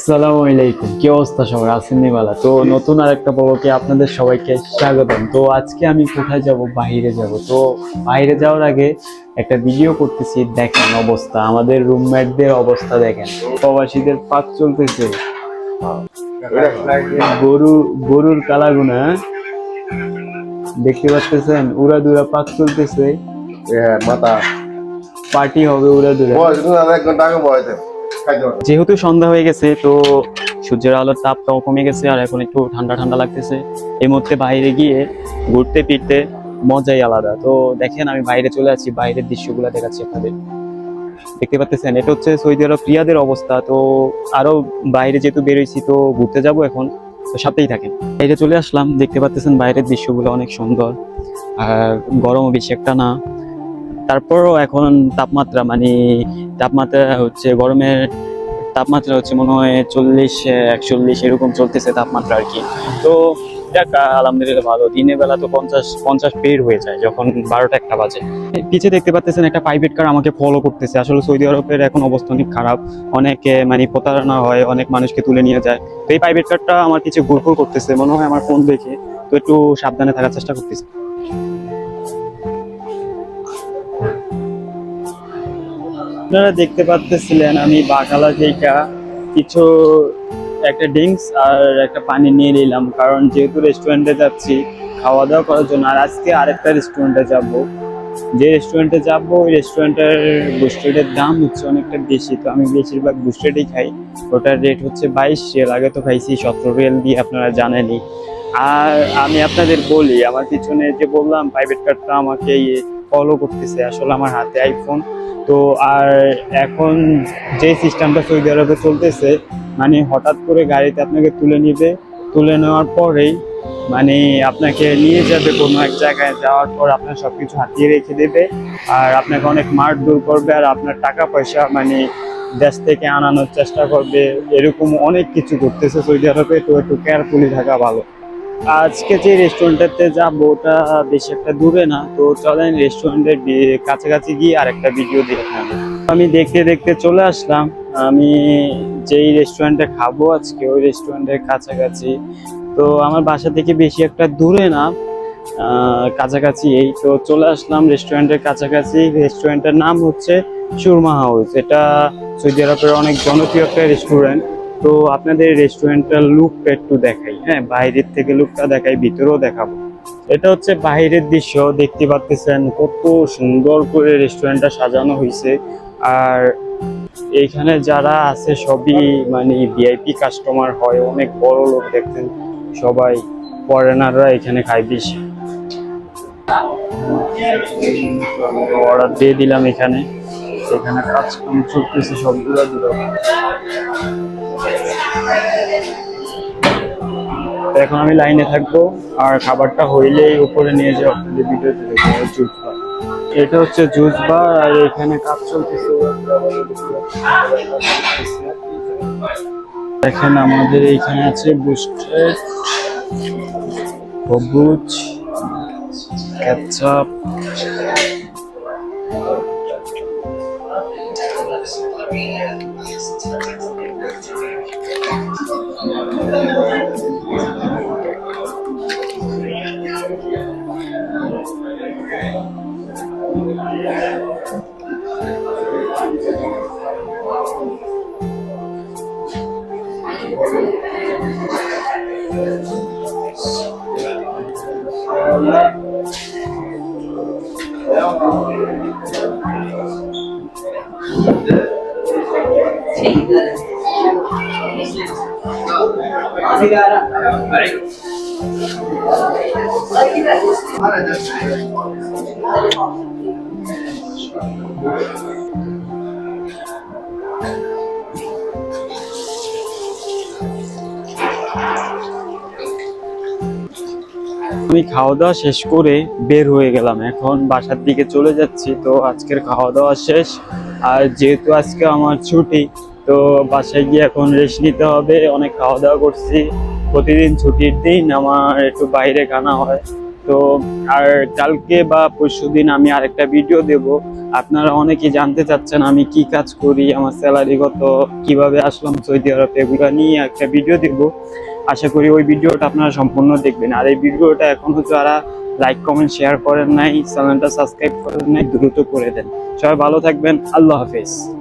আসসালামু আলাইকুম, কি অবস্থা সবার? আছেন নিবালা? তো নতুন আর একটা ব্লগে আপনাদের সবাইকে স্বাগতম। তো আজকে আমি কোথায় যাব? বাইরে যাব। তো বাইরে যাওয়ার আগে একটা ভিডিও করতেছি। দেখেন অবস্থা, আমাদের রুমমেটদের অবস্থা দেখেন। প্রবাসীদের পাক চলতেছে, গরু গরুর কালাগুনা দেখতে পাচ্ছেন, উড়াদুরা পাক চলতেছে। মাথা পার্টি হবে উড়াদুরা। যেহেতু সন্ধ্যা হয়ে গেছে, তো সূর্যের আলোর তাপটাও কমে গেছে আর এখন একটু ঠান্ডা ঠান্ডা লাগতেছে। এই মুহূর্তে বাইরে গিয়ে ঘুরতে ফিরতে মজাই আলাদা। তো দেখেন আমি বাইরে চলে আছি, বাইরের দৃশ্যগুলো দেখাচ্ছি আপনাদের। দেখতে পাচ্ছেন এটা হচ্ছে সৌদি আরব রিয়াদের অবস্থা। তো আরো বাইরে যেহেতু বেরোইছি, তো ঘুরতে যাব এখন, তো সাথেই থাকেন। বাইরে চলে আসলাম, দেখতে পাচ্ছেন বাইরের দৃশ্যগুলো অনেক সুন্দর আর গরমও বেশি একটা না। তারপরও এখন তাপমাত্রা হচ্ছে গরমের তাপমাত্রা হচ্ছে মনে হয় 40-41 এরকম চলতেছে তাপমাত্রা আর কি। তো যাক আলহামদুলিল্লাহ ভালো। দিনের বেলা তো 50 বের হয়ে যায় যখন 12টা-1টা বাজে। পিছে দেখতে পাচ্ছেন একটা প্রাইভেট কার আমাকে ফলো করতেছে। আসলে সৌদি আরবের এখন অবস্থা অনেক খারাপ, অনেকে প্রতারণা হয়, অনেক মানুষকে তুলে নিয়ে যায়। তো এই প্রাইভেট কারটা আমার পিছে ঘুরঘুর করতেছে, মনে হয় আমার ফোন দেখে। তো একটু সাবধানে থাকার চেষ্টা করতেছে। আপনারা দেখতে পাচ্ছিলেন আমি বাকালা থেকে কিছু একটা ড্রিঙ্কস আর একটা পানি নিয়ে নিলাম, কারণ যেহেতু রেস্টুরেন্টে যাচ্ছি খাওয়া দাওয়া করার জন্য। আর আজকে আরেকটা রেস্টুরেন্টে যাব। যে রেস্টুরেন্টে যাব ওই রেস্টুরেন্টের বুস্টেডের দাম হচ্ছে অনেকটা বেশি। তো আমি বেশিরভাগ বুস্টেডই খাই। ওটার রেট হচ্ছে 22 রিয়াল। আগে তো খাইছি 17 রিয়াল দিয়ে, আপনারা জানেনই। আর আমি আপনাদের বলি, আমার পিছনে যে বললাম প্রাইভেট কারটা আমাকে ফলো করতেছে, আসলে আমার হাতে আইফোন। তো আর এখন যে সিস্টেমটা সৌদি আরবে চলতেছে, হঠাৎ করে গাড়িতে আপনাকে তুলে নিবে, তুলে নেওয়ার পরেই আপনাকে নিয়ে যাবে কোনো এক জায়গায়। যাওয়ার পর আপনার সবকিছু হাতিয়ে রেখে দেবে আর আপনাকে অনেক মারধর করবে আর আপনার টাকা পয়সা দেশ থেকে আনানোর চেষ্টা করবে। এরকম অনেক কিছু করতেছে সৌদি আরবে। তো একটু কেয়ারফুলি থাকা ভালো। আজকে যে রেস্টুরেন্টটাতে যাবো ওটা বেশি একটা দূরে না। তো চলেন রেস্টুরেন্টের কাছাকাছি গিয়ে আর একটা ভিডিও দিয়ে আপনাদের। আমি দেখতে দেখতে চলে আসলাম আমি যেই রেস্টুরেন্টে খাবো আজকে, ওই রেস্টুরেন্টের কাছাকাছি। তো আমার বাসা থেকে বেশি একটা দূরে না, কাছাকাছি। এই তো চলে আসলাম রেস্টুরেন্টের কাছাকাছি। রেস্টুরেন্টের নাম হচ্ছে সুরমা হাউস। এটা সৌদি আরবের অনেক জনপ্রিয় একটা রেস্টুরেন্ট। তো আপনাদের রেস্টুরেন্টটার লুকটা একটু দেখাই। হ্যাঁ, বাইরের থেকে লুকটা দেখাই, ভিতরেও দেখাবো। এটা হচ্ছে বাইরের দৃশ্য, দেখতে পাচ্ছেন কত সুন্দর করে রেস্টুরেন্টটা সাজানো হয়েছে। আর এইখানে যারা আছে সবই ভিআইপি কাস্টমার হয়, অনেক বড় লোক। দেখতেন সবাই ফরেনাররা এখানে খায় বেশি। অর্ডার দিয়ে দিলাম এখানে কাজকাম চলতেছে সবগুলো দিলাম। এখন আমি লাইনে থাকবো আর খাবারটা হইলেই উপরে নিয়ে যাও আপনাদের ভিডিওতে দেখবো। জুস বার, এটা হচ্ছে জুস বার আর এখানে কাজ চলতেছে। দেখেন আমাদের এইখানে আছে বুস্টেড, সবুজ, কেচাপ, আমি খাওয়া দাওয়া শেষ করে বের হয়ে গেলাম, এখন বাসার দিকে চলে যাচ্ছি। তো আজকের খাওয়া দাওয়া শেষ, আর যেহেতু আজকে আমার ছুটি, তো বাসায় গিয়ে এখন রেস্ট নিতে হবে। অনেক খাওয়া দাওয়া করছি, প্রতিদিন ছুটির দিন আমার একটু বাইরে খানা হয়। তো আর কালকে বা পরশুদিন আমি আরেকটা ভিডিও দেব আপনারা অনেকে জানতে চাচ্ছেন আমি কি কাজ করি, আমার স্যালারি কত, কিভাবে আসলাম সৌদি আরবে, এগুলো নিয়ে একটা ভিডিও দেব। আশা করি ওই ভিডিওটা আপনারা সম্পূর্ণ দেখবেন। আর এই ভিডিওটা এখনো যারা লাইক কমেন্ট শেয়ার করেন নাই, চ্যানেলটা সাবস্ক্রাইব করেন নাই, দ্রুত করে দেন। সবাই ভালো থাকবেন, আল্লাহ হাফেজ।